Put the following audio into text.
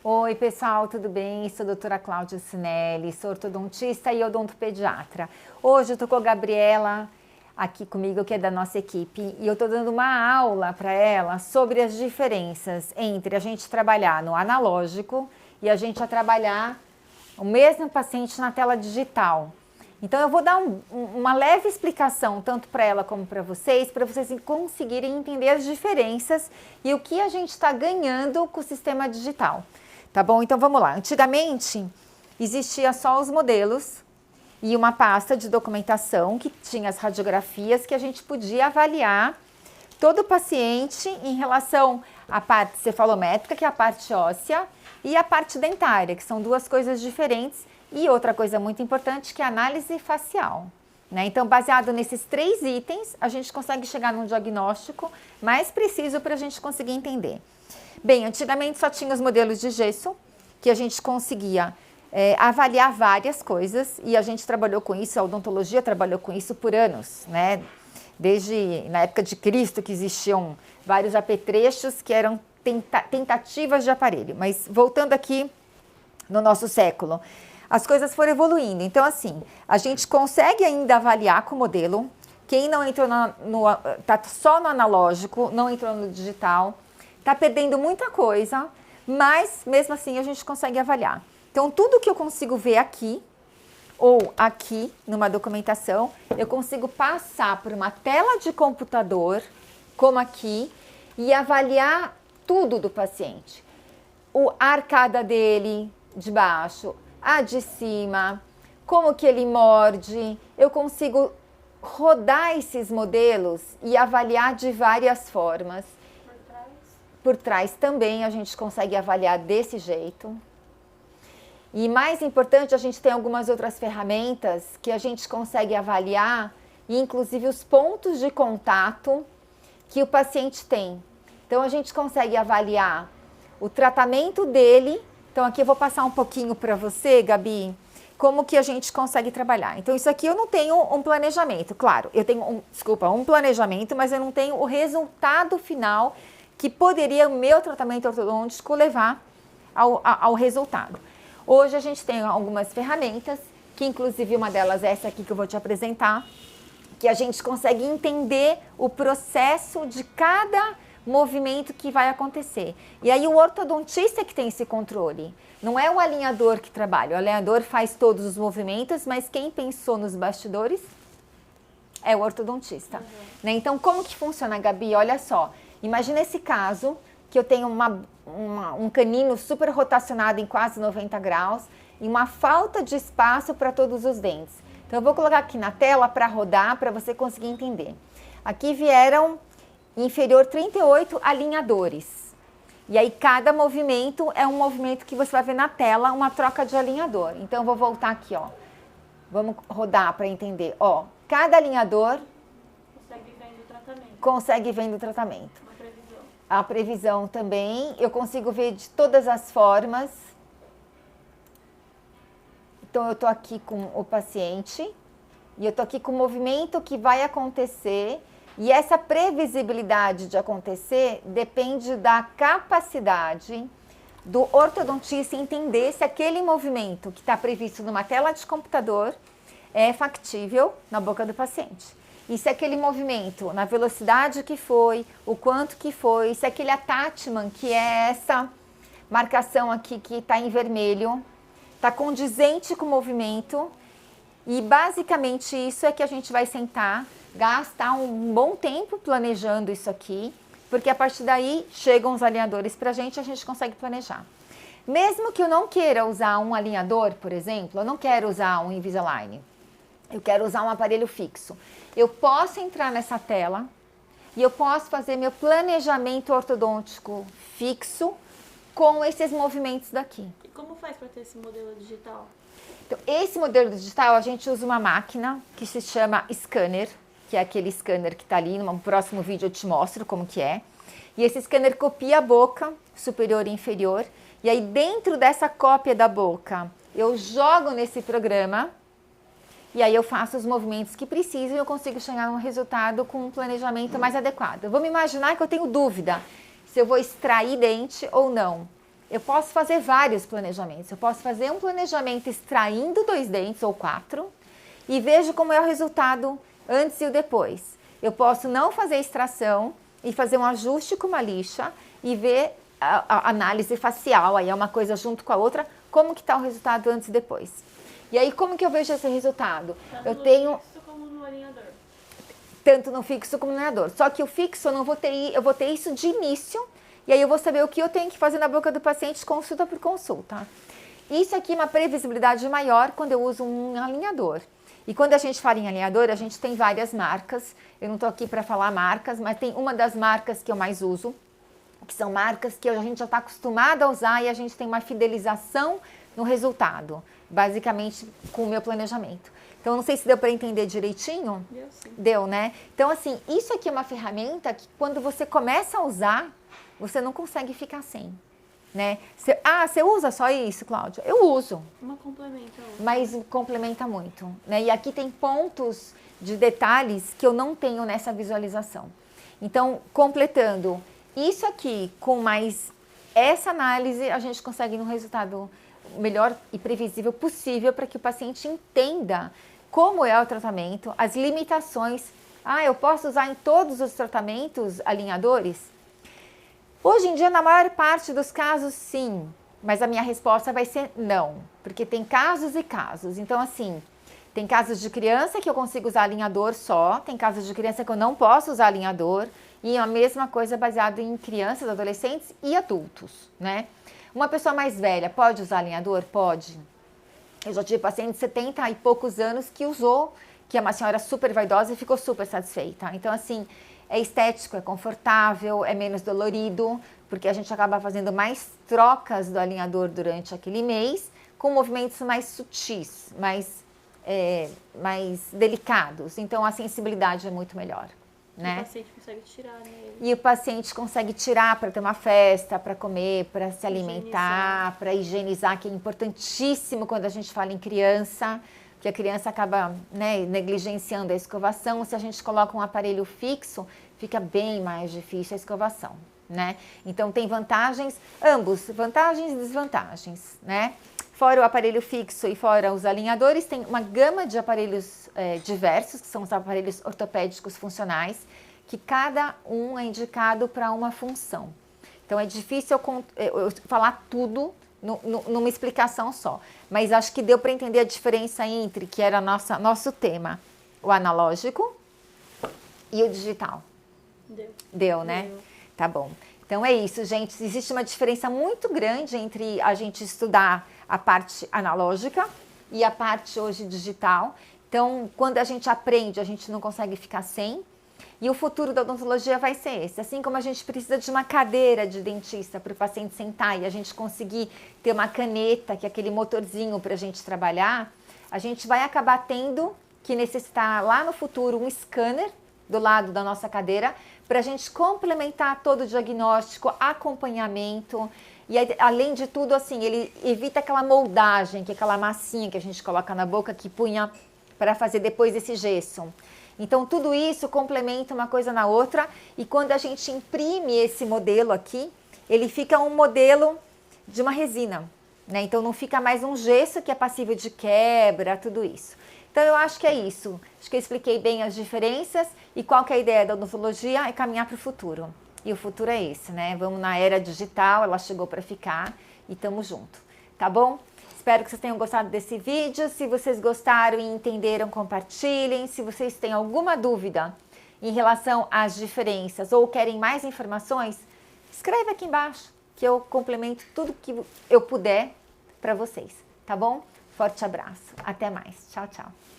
Oi, pessoal, tudo bem? Sou a doutora Cláudia Sinelli, sou ortodontista e odontopediatra. Hoje eu estou com a Gabriela aqui comigo, que é da nossa equipe, e eu estou dando uma aula para ela sobre as diferenças entre a gente trabalhar no analógico e a gente trabalhar o mesmo paciente na tela digital. Então eu vou dar uma leve explicação tanto para ela como para vocês conseguirem entender as diferenças e o que a gente está ganhando com o sistema digital. Tá bom? Então vamos lá. Antigamente existia só os modelos e uma pasta de documentação que tinha as radiografias que a gente podia avaliar todo o paciente em relação à parte cefalométrica, que é a parte óssea, e a parte dentária, que são duas coisas diferentes. E outra coisa muito importante, que é a análise facial, né? Então, baseado nesses 3 itens, a gente consegue chegar num diagnóstico mais preciso para a gente conseguir entender. Bem, antigamente só tinha os modelos de gesso, que a gente conseguia avaliar várias coisas, e a gente trabalhou com isso, a odontologia trabalhou com isso por anos, né? Desde na época de Cristo, que existiam vários apetrechos que eram tentativas de aparelho. Mas voltando aqui no nosso século, as coisas foram evoluindo. Então, assim, a gente consegue ainda avaliar com o modelo. Quem não entrou tá só no analógico, não entrou no digital, tá perdendo muita coisa, mas mesmo assim a gente consegue avaliar. Então, tudo que eu consigo ver aqui ou aqui numa documentação, eu consigo passar por uma tela de computador, como aqui, e avaliar tudo do paciente. A arcada dele de baixo, a de cima, como que ele morde. Eu consigo rodar esses modelos e avaliar de várias formas. Por trás também a gente consegue avaliar desse jeito. E mais importante, a gente tem algumas outras ferramentas que a gente consegue avaliar, inclusive os pontos de contato que o paciente tem. Então a gente consegue avaliar o tratamento dele. Então aqui eu vou passar um pouquinho para você, Gabi, como que a gente consegue trabalhar. Então isso aqui eu não tenho um planejamento, claro, eu tenho um planejamento, mas eu não tenho o resultado final que poderia o meu tratamento ortodôntico levar ao resultado. Hoje a gente tem algumas ferramentas, que inclusive uma delas é essa aqui que eu vou te apresentar, que a gente consegue entender o processo de cada movimento que vai acontecer. E aí o ortodontista que tem esse controle. Não é o alinhador que trabalha. O alinhador faz todos os movimentos, mas quem pensou nos bastidores é o ortodontista. Né? Então, como que funciona, Gabi? Olha só. Imagina esse caso que eu tenho um canino super rotacionado em quase 90 graus e uma falta de espaço para todos os dentes. Então, eu vou colocar aqui na tela para rodar, para você conseguir entender. Aqui vieram inferior 38 alinhadores. E aí cada movimento é um movimento que você vai ver na tela, uma troca de alinhador. Então eu vou voltar aqui, ó. Vamos rodar para entender. Ó, cada alinhador consegue ver do tratamento. Uma previsão. A previsão também, eu consigo ver de todas as formas. Então eu tô aqui com o paciente e eu tô aqui com o movimento que vai acontecer. E essa previsibilidade de acontecer depende da capacidade do ortodontista entender se aquele movimento que está previsto numa tela de computador é factível na boca do paciente. E se aquele movimento, na velocidade que foi, o quanto que foi, se aquele attachment, que é essa marcação aqui que está em vermelho, está condizente com o movimento. E basicamente isso é que a gente vai sentar, gastar um bom tempo planejando isso aqui, porque a partir daí chegam os alinhadores para a gente consegue planejar. Mesmo que eu não queira usar um alinhador, por exemplo, eu não quero usar um Invisalign, eu quero usar um aparelho fixo. Eu posso entrar nessa tela e eu posso fazer meu planejamento ortodôntico fixo com esses movimentos daqui. E como faz para ter esse modelo digital? Então, esse modelo digital, a gente usa uma máquina que se chama scanner, que é aquele scanner que está ali. No próximo vídeo eu te mostro como que é. E esse scanner copia a boca, superior e inferior. E aí dentro dessa cópia da boca, eu jogo nesse programa. E aí eu faço os movimentos que precisam e eu consigo chegar a um resultado com um planejamento mais adequado. Vamos imaginar que eu tenho dúvida se eu vou extrair dente ou não. eu posso fazer vários planejamentos. Eu posso fazer um planejamento extraindo 2 dentes ou 4 e vejo como é o resultado antes e o depois. Eu posso não fazer extração e fazer um ajuste com uma lixa e ver a análise facial, aí é uma coisa junto com a outra, como que está o resultado antes e depois. E aí, como que eu vejo esse resultado? Tanto Eu no tenho fixo como no alinhador. tanto no fixo como no alinhador. Só que o fixo eu vou ter isso de início, e aí eu vou saber o que eu tenho que fazer na boca do paciente consulta por consulta. Isso aqui é uma previsibilidade maior quando eu uso um alinhador. E quando a gente fala em alinhador, a gente tem várias marcas. Eu não estou aqui para falar marcas, mas tem uma das marcas que eu mais uso, que são marcas que a gente já está acostumado a usar e a gente tem uma fidelização no resultado, basicamente com o meu planejamento. Então, não sei se deu para entender direitinho. Deu sim. Deu, né? Então, assim, isso aqui é uma ferramenta que quando você começa a usar, você não consegue ficar sem, né? Você usa só isso, Cláudia? Eu uso, Uma complementa a outra. mas complementa muito, né? E aqui tem pontos de detalhes que eu não tenho nessa visualização. Então, completando isso aqui com mais essa análise, a gente consegue um resultado melhor e previsível possível para que o paciente entenda como é o tratamento, as limitações. Eu posso usar em todos os tratamentos alinhadores? Hoje em dia, na maior parte dos casos, sim. Mas a minha resposta vai ser não. Porque tem casos e casos. Então, assim, tem casos de criança que eu consigo usar alinhador só. Tem casos de criança que eu não posso usar alinhador. E a mesma coisa baseado em crianças, adolescentes e adultos, né? Uma pessoa mais velha pode usar alinhador? Pode. Eu já tive paciente de 70 e poucos anos que usou, que é uma senhora super vaidosa e ficou super satisfeita. Então, assim, é estético, é confortável, é menos dolorido, porque a gente acaba fazendo mais trocas do alinhador durante aquele mês, com movimentos mais sutis, mais delicados. Então, a sensibilidade é muito melhor, né? O paciente consegue tirar, né? E o paciente consegue tirar para ter uma festa, para comer, para se alimentar, para higienizar, que é importantíssimo quando a gente fala em criança, que a criança acaba, né, negligenciando a escovação. Se a gente coloca um aparelho fixo, fica bem mais difícil a escovação, né? Então tem vantagens, ambos, vantagens e desvantagens, né? Fora o aparelho fixo e fora os alinhadores, tem uma gama de aparelhos diversos, que são os aparelhos ortopédicos funcionais, que cada um é indicado para uma função. Então é difícil eu falar tudo numa explicação só, mas acho que deu para entender a diferença entre, que era nosso tema, o analógico e o digital. Deu, né? Deu. Tá bom. Então é isso, gente. Existe uma diferença muito grande entre a gente estudar a parte analógica e a parte hoje digital. Então, quando a gente aprende, a gente não consegue ficar sem. E o futuro da odontologia vai ser esse. Assim como a gente precisa de uma cadeira de dentista para o paciente sentar e a gente conseguir ter uma caneta, que é aquele motorzinho para a gente trabalhar, a gente vai acabar tendo que necessitar lá no futuro um scanner do lado da nossa cadeira para a gente complementar todo o diagnóstico, acompanhamento. E além de tudo, assim, ele evita aquela moldagem, que é aquela massinha que a gente coloca na boca que punha para fazer depois esse gesso. Então, tudo isso complementa uma coisa na outra e quando a gente imprime esse modelo aqui, ele fica um modelo de uma resina, né? Então, não fica mais um gesso que é passível de quebra, tudo isso. Então, eu acho que é isso. Acho que eu expliquei bem as diferenças e qual que é a ideia da odontologia é caminhar para o futuro. E o futuro é esse, né? Vamos na era digital, ela chegou para ficar e estamos junto, tá bom? Espero que vocês tenham gostado desse vídeo. Se vocês gostaram e entenderam, compartilhem. Se vocês têm alguma dúvida em relação às diferenças ou querem mais informações, escreve aqui embaixo que eu complemento tudo que eu puder para vocês, tá bom? Forte abraço. Até mais. Tchau, tchau.